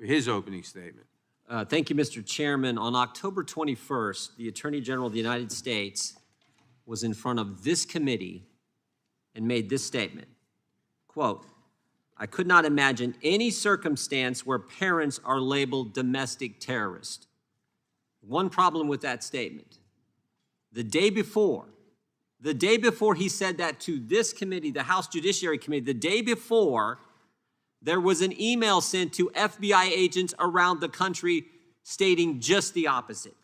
for his opening statement. Thank you, Mr. Chairman. On October 21st, the Attorney General of the United States was in front of this committee and made this statement, quote, "I could not imagine any circumstance where parents are labeled domestic terrorists." One problem with that statement. The day before he said that to this committee, the House Judiciary Committee, the day before, there was an email sent to FBI agents around the country stating just the opposite.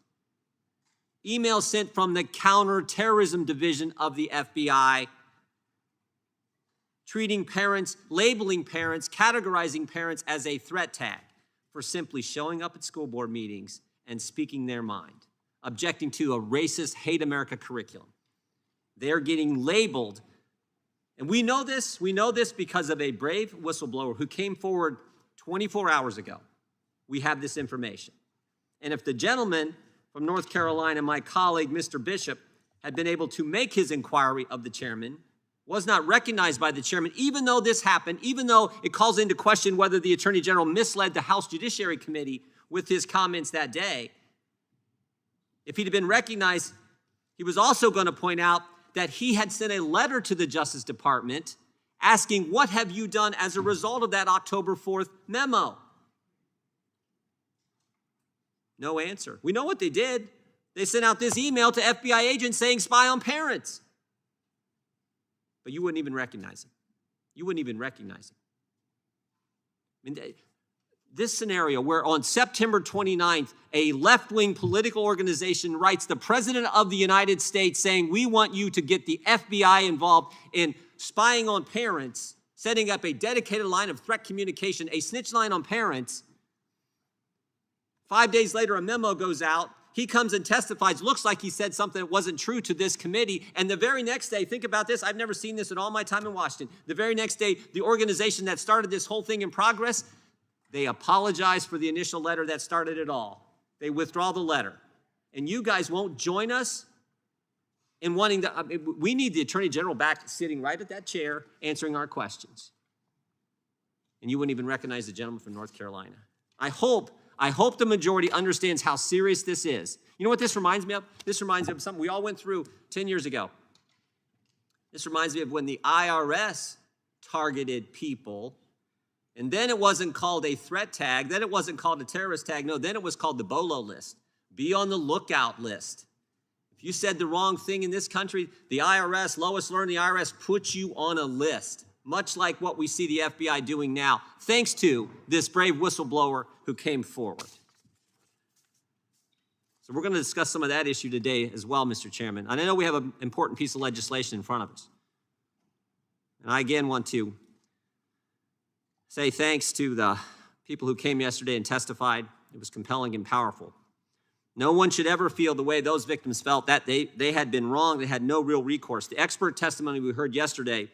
Email sent from the Counterterrorism Division of the FBI, treating parents, labeling parents, categorizing parents as a threat tag for simply showing up at school board meetings and speaking their mind, objecting to a racist, hate America curriculum. They're getting labeled. And we know this because of a brave whistleblower who came forward 24 hours ago. We have this information. And if the gentleman from North Carolina, my colleague, Mr. Bishop, had been able to make his inquiry of the chairman, was not recognized by the chairman, even though this happened, even though it calls into question whether the Attorney General misled the House Judiciary Committee with his comments that day. If he'd have been recognized, he was also going to point out that he had sent a letter to the Justice Department asking, what have you done as a result of that October 4th memo? No answer. We know what they did. They sent out this email to FBI agents saying spy on parents. But you wouldn't even recognize him. You wouldn't even recognize him. I mean, this scenario where on September 29th, a left-wing political organization writes the President of the United States saying, we want you to get the FBI involved in spying on parents, setting up a dedicated line of threat communication, a snitch line on parents. 5 days later, a memo goes out. He comes and testifies, looks like he said something that wasn't true to this committee. And the very next day, think about this, I've never seen this in all my time in Washington. The very next day, the organization that started this whole thing in progress, they apologize for the initial letter that started it all. They withdraw the letter. And you guys won't join us in wanting to, we need the Attorney General back sitting right at that chair answering our questions. And you wouldn't even recognize the gentleman from North Carolina. I hope the majority understands how serious this is. You know what this reminds me of? This reminds me of something we all went through 10 years ago. This reminds me of when the IRS targeted people. And then it wasn't called a threat tag. Then it wasn't called a terrorist tag. No, then it was called the BOLO list. Be on the lookout list. If you said the wrong thing in this country, the IRS, Lois Lerner, the IRS puts you on a list, much like what we see the FBI doing now, thanks to this brave whistleblower who came forward. So we're going to discuss some of that issue today as well, Mr. Chairman. And I know we have an important piece of legislation in front of us. And I again want to say thanks to the people who came yesterday and testified. It was compelling and powerful. No one should ever feel the way those victims felt, that they had been wrong, they had no real recourse. The expert testimony we heard yesterday,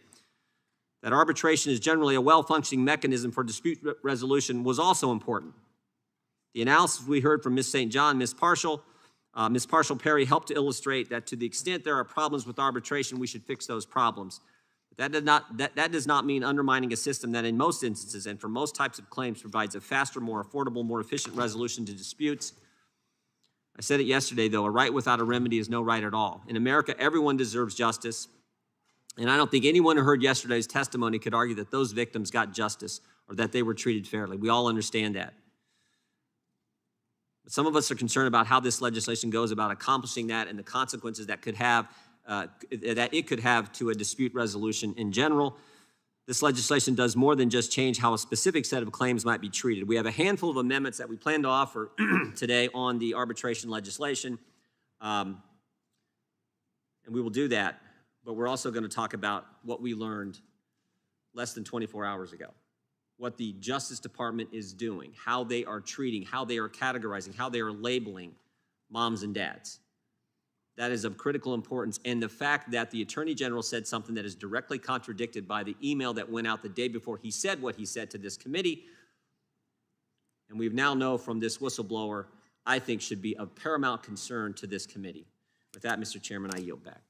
that arbitration is generally a well-functioning mechanism for dispute resolution, was also important. The analysis we heard from Ms. St. John, Ms. Parshall Perry helped to illustrate that to the extent there are problems with arbitration, we should fix those problems. That does not mean undermining a system that in most instances and for most types of claims provides a faster, more affordable, more efficient resolution to disputes. I said it yesterday, though, a right without a remedy is no right at all. In America, everyone deserves justice, and I don't think anyone who heard yesterday's testimony could argue that those victims got justice or that they were treated fairly. We all understand that. But some of us are concerned about how this legislation goes about accomplishing that and the consequences that it could have to a dispute resolution in general. This legislation does more than just change how a specific set of claims might be treated. We have a handful of amendments that we plan to offer today on the arbitration legislation, and we will do that. But we're also going to talk about what we learned less than 24 hours ago, what the Justice Department is doing, how they are treating, how they are categorizing, how they are labeling moms and dads. That is of critical importance. And the fact that the Attorney General said something that is directly contradicted by the email that went out the day before he said what he said to this committee, and we now know from this whistleblower, I think should be of paramount concern to this committee. With that, Mr. Chairman, I yield back.